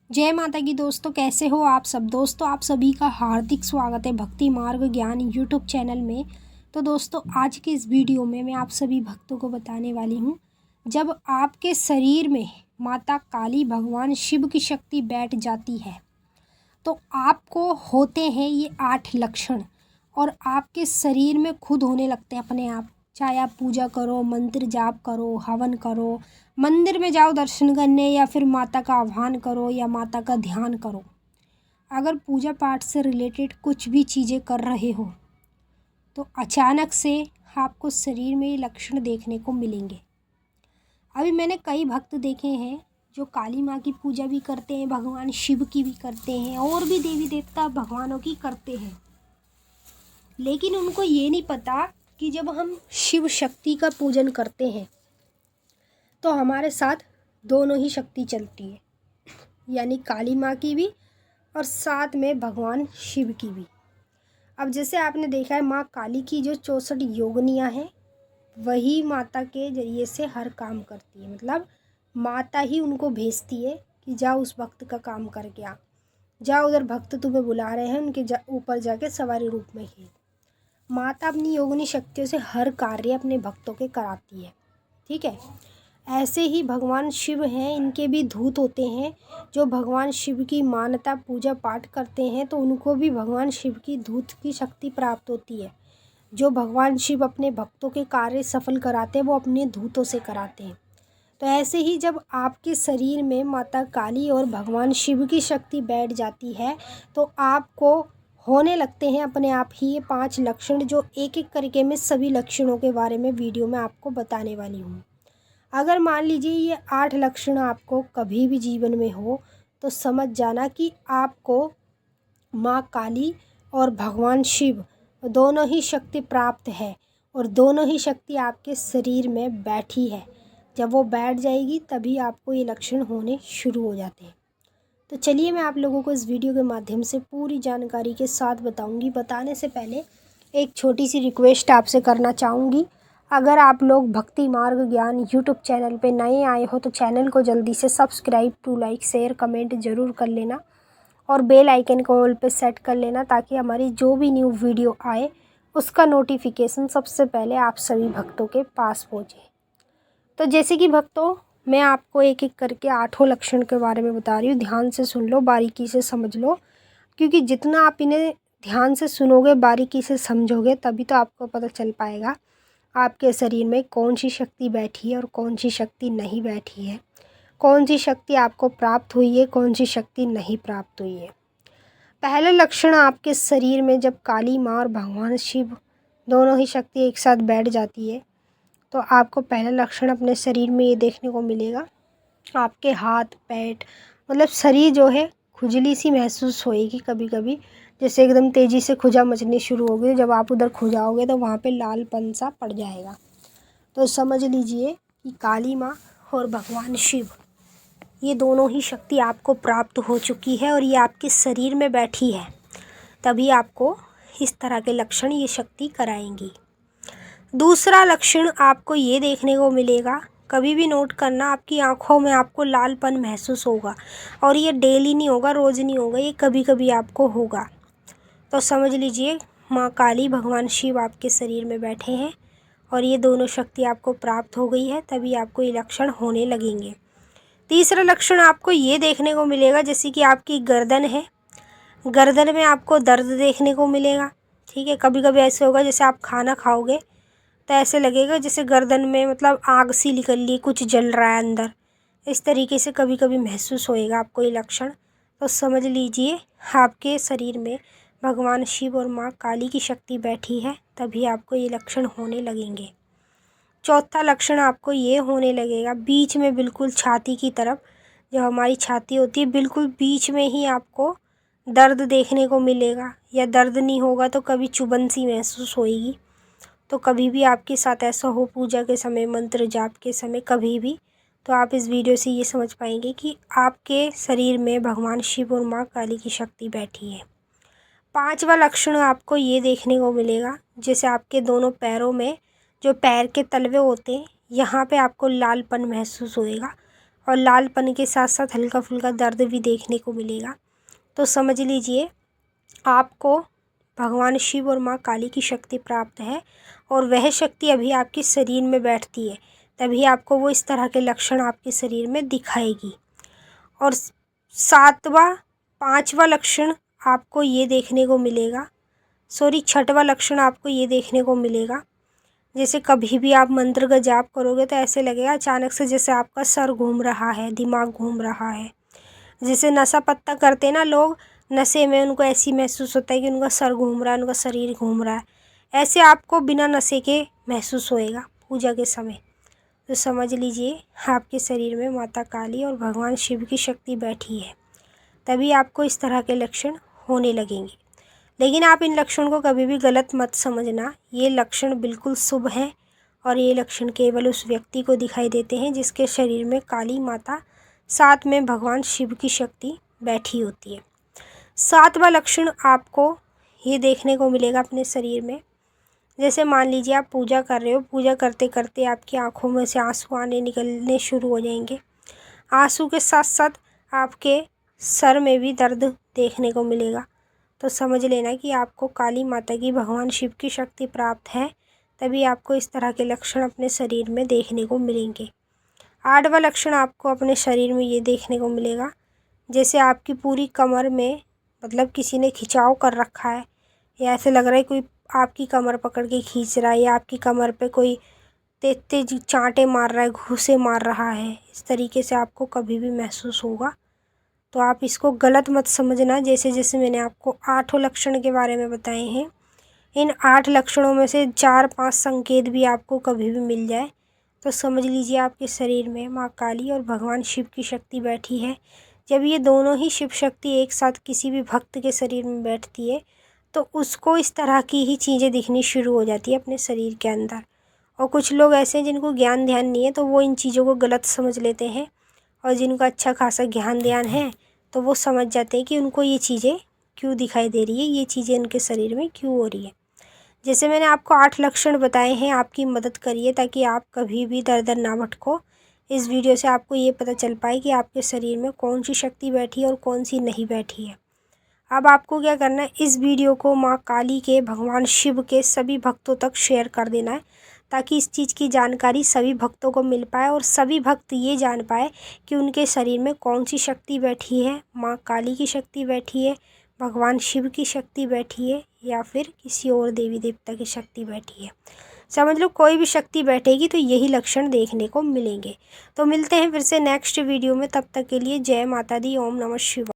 जय माता की दोस्तों, कैसे हो आप सब। दोस्तों आप सभी का हार्दिक स्वागत है भक्ति मार्ग ज्ञान यूट्यूब चैनल में। तो दोस्तों आज के इस वीडियो में मैं आप सभी भक्तों को बताने वाली हूँ, जब आपके शरीर में माता काली भगवान शिव की शक्ति बैठ जाती है तो आपको होते हैं ये 8 लक्षण और आपके शरीर में खुद होने लगते हैं अपने आप। चाहे आप पूजा करो, मंत्र जाप करो, हवन करो, मंदिर में जाओ दर्शन करने, या फिर माता का आह्वान करो या माता का ध्यान करो। अगर पूजा पाठ से रिलेटेड कुछ भी चीज़ें कर रहे हो तो अचानक से आपको शरीर में ये लक्षण देखने को मिलेंगे। अभी मैंने कई भक्त देखे हैं जो काली माँ की पूजा भी करते हैं, भगवान शिव की भी करते हैं और भी देवी देवता भगवानों की करते हैं, लेकिन उनको ये नहीं पता कि जब हम शिव शक्ति का पूजन करते हैं तो हमारे साथ दोनों ही शक्ति चलती है, यानी काली माँ की भी और साथ में भगवान शिव की भी। अब जैसे आपने देखा है माँ काली की जो 64 योगिनियाँ हैं वही माता के जरिए से हर काम करती है, मतलब माता ही उनको भेजती है कि जाओ उस भक्त का काम करके आ, जाओ उधर भक्त तुम्हें बुला रहे हैं, उनके ऊपर जाके सवारी रूप में ही। माता अपनी योगिनी शक्तियों से हर कार्य अपने भक्तों के कराती है, ठीक है। ऐसे ही भगवान शिव हैं, इनके भी दूत होते हैं। जो भगवान शिव की मान्यता पूजा पाठ करते हैं तो उनको भी भगवान शिव की दूत की शक्ति प्राप्त होती है। जो भगवान शिव अपने भक्तों के कार्य सफल कराते हैं वो अपने दूतों से कराते हैं। तो ऐसे ही जब आपके शरीर में माता काली और भगवान शिव की शक्ति बैठ जाती है तो आपको होने लगते हैं अपने आप ही ये 5 लक्षण, जो एक एक करके मैं सभी लक्षणों के बारे में वीडियो में आपको बताने वाली हूँ। अगर मान लीजिए ये 8 लक्षण आपको कभी भी जीवन में हो तो समझ जाना कि आपको माँ काली और भगवान शिव दोनों ही शक्ति प्राप्त है और दोनों ही शक्ति आपके शरीर में बैठी है। जब वो बैठ जाएगी तभी आपको ये लक्षण होने शुरू हो जाते हैं। तो चलिए मैं आप लोगों को इस वीडियो के माध्यम से पूरी जानकारी के साथ बताऊंगी। बताने से पहले एक छोटी सी रिक्वेस्ट आपसे करना चाहूँगी। अगर आप लोग भक्ति मार्ग ज्ञान यूट्यूब चैनल पे नए आए हो तो चैनल को जल्दी से subscribe to like share comment ज़रूर कर लेना और बेल आइकन को ऑल पे सेट कर लेना, ताकि हमारी जो भी न्यू वीडियो आए उसका नोटिफिकेशन सबसे पहले आप सभी भक्तों के पास पहुँचे। तो जैसे कि भक्तों मैं आपको एक एक करके 8 लक्षण के बारे में बता रही हूँ। ध्यान से सुन लो, बारीकी से समझ लो, क्योंकि जितना आप इन्हें ध्यान से सुनोगे, बारीकी से समझोगे, तभी तो आपको पता चल पाएगा आपके शरीर में कौन सी शक्ति बैठी है और कौन सी शक्ति नहीं बैठी है, कौन सी शक्ति आपको प्राप्त हुई है, कौन सी शक्ति नहीं प्राप्त हुई है। पहला लक्षण, आपके शरीर में जब काली माँ और भगवान शिव दोनों ही शक्ति एक साथ बैठ जाती है तो आपको पहला लक्षण अपने शरीर में ये देखने को मिलेगा, आपके हाथ पैर मतलब शरीर जो है खुजली सी महसूस होएगी कभी कभी, जैसे एकदम तेज़ी से खुजा मचनी शुरू होगी। जब आप उधर खुजाओगे तो वहाँ पे लालपन सा पड़ जाएगा। तो समझ लीजिए कि काली माँ और भगवान शिव ये दोनों ही शक्ति आपको प्राप्त हो चुकी है और ये आपके शरीर में बैठी है, तभी आपको इस तरह के लक्षण ये शक्ति कराएंगी। दूसरा लक्षण आपको ये देखने को मिलेगा, कभी भी नोट करना, आपकी आंखों में आपको लालपन महसूस होगा और ये डेली नहीं होगा, रोज़ नहीं होगा, ये कभी कभी आपको होगा। तो समझ लीजिए माँ काली भगवान शिव आपके शरीर में बैठे हैं और ये दोनों शक्ति आपको प्राप्त हो गई है, तभी आपको ये लक्षण होने लगेंगे। तीसरा लक्षण आपको ये देखने को मिलेगा, जैसे कि आपकी गर्दन है, गर्दन में आपको दर्द देखने को मिलेगा, ठीक है। कभी कभी ऐसे होगा जैसे आप खाना खाओगे तो ऐसे लगेगा जैसे गर्दन में मतलब आग सी निकल ली, कुछ जल रहा है अंदर, इस तरीके से कभी कभी महसूस होएगा आपको ये लक्षण। तो समझ लीजिए आपके शरीर में भगवान शिव और माँ काली की शक्ति बैठी है, तभी आपको ये लक्षण होने लगेंगे। चौथा लक्षण आपको ये होने लगेगा, बीच में बिल्कुल छाती की तरफ, जो हमारी छाती होती है बिल्कुल बीच में ही आपको दर्द देखने को मिलेगा, या दर्द नहीं होगा तो कभी चुभन सी महसूस होएगी। तो कभी भी आपके साथ ऐसा हो पूजा के समय, मंत्र जाप के समय, कभी भी, तो आप इस वीडियो से ये समझ पाएंगे कि आपके शरीर में भगवान शिव और माँ काली की शक्ति बैठी है। पांचवा लक्षण आपको ये देखने को मिलेगा, जैसे आपके दोनों पैरों में जो पैर के तलवे होते हैं यहाँ पे आपको लालपन महसूस होएगा और लालपन के साथ साथ हल्का फुल्का दर्द भी देखने को मिलेगा। तो समझ लीजिए आपको भगवान शिव और माँ काली की शक्ति प्राप्त है और वह शक्ति अभी आपके शरीर में बैठती है, तभी आपको वो इस तरह के लक्षण आपके शरीर में दिखाएगी। और पाँचवा लक्षण आपको ये देखने को मिलेगा, छठवां लक्षण आपको ये देखने को मिलेगा, जैसे कभी भी आप मंत्र का जाप करोगे तो ऐसे लगेगा अचानक से जैसे आपका सर घूम रहा है, दिमाग घूम रहा है। जैसे नशा पत्ता करते ना लोग, नशे में उनको ऐसी महसूस होता है कि उनका सर घूम रहा है, उनका शरीर घूम रहा है, ऐसे आपको बिना नशे के महसूस होएगा पूजा के समय। तो समझ लीजिए आपके शरीर में माता काली और भगवान शिव की शक्ति बैठी है, तभी आपको इस तरह के लक्षण होने लगेंगे। लेकिन आप इन लक्षण को कभी भी गलत मत समझना, ये लक्षण बिल्कुल शुभ हैं और ये लक्षण केवल उस व्यक्ति को दिखाई देते हैं जिसके शरीर में काली माता साथ में भगवान शिव की शक्ति बैठी होती है। सातवां लक्षण आपको ये देखने को मिलेगा अपने शरीर में, जैसे मान लीजिए आप पूजा कर रहे हो, पूजा करते करते आपकी आंखों में से आंसू आने निकलने शुरू हो जाएंगे। आंसू के साथ साथ आपके सर में भी दर्द देखने को मिलेगा। तो समझ लेना कि आपको काली माता की, भगवान शिव की शक्ति प्राप्त है, तभी आपको इस तरह के लक्षण अपने शरीर में देखने को मिलेंगे। आठवां लक्षण आपको अपने शरीर में ये देखने को मिलेगा, जैसे आपकी पूरी कमर में मतलब किसी ने खिंचाव कर रखा है, या ऐसे लग रहा है कोई आपकी कमर पकड़ के खींच रहा है, या आपकी कमर पे कोई तेज तेज चांटे मार रहा है, घूंसे मार रहा है। इस तरीके से आपको कभी भी महसूस होगा, तो आप इसको गलत मत समझना। जैसे जैसे मैंने आपको 8 लक्षण के बारे में बताए हैं, इन 8 लक्षणों में से 4-5 संकेत भी आपको कभी भी मिल जाए तो समझ लीजिए आपके शरीर में माँ काली और भगवान शिव की शक्ति बैठी है। जब ये दोनों ही शिव शक्ति एक साथ किसी भी भक्त के शरीर में बैठती है तो उसको इस तरह की ही चीज़ें दिखनी शुरू हो जाती है अपने शरीर के अंदर। और कुछ लोग ऐसे हैं जिनको ज्ञान ध्यान नहीं है, तो वो इन चीज़ों को गलत समझ लेते हैं, और जिनको अच्छा खासा ज्ञान ध्यान है तो वो समझ जाते हैं कि उनको ये चीज़ें क्यों दिखाई दे रही है, ये चीज़ें उनके शरीर में क्यों हो रही है। जैसे मैंने आपको 8 लक्षण बताए हैं, आपकी मदद करिए ताकि आप कभी भी दर दर ना भटको। इस वीडियो से आपको ये पता चल पाए कि आपके शरीर में कौन सी शक्ति बैठी है और कौन सी नहीं बैठी है। अब आपको क्या करना है, इस वीडियो को माँ काली के, भगवान शिव के सभी भक्तों तक शेयर कर देना है, ताकि इस चीज़ की जानकारी सभी भक्तों को मिल पाए और सभी भक्त ये जान पाए कि उनके शरीर में कौन सी शक्ति बैठी है, माँ काली की शक्ति बैठी है, भगवान शिव की शक्ति बैठी है, या फिर किसी और देवी देवता की शक्ति बैठी है। समझ लो कोई भी शक्ति बैठेगी तो यही लक्षण देखने को मिलेंगे। तो मिलते हैं फिर से नेक्स्ट वीडियो में, तब तक के लिए जय माता दी, ओम नमः शिवाय।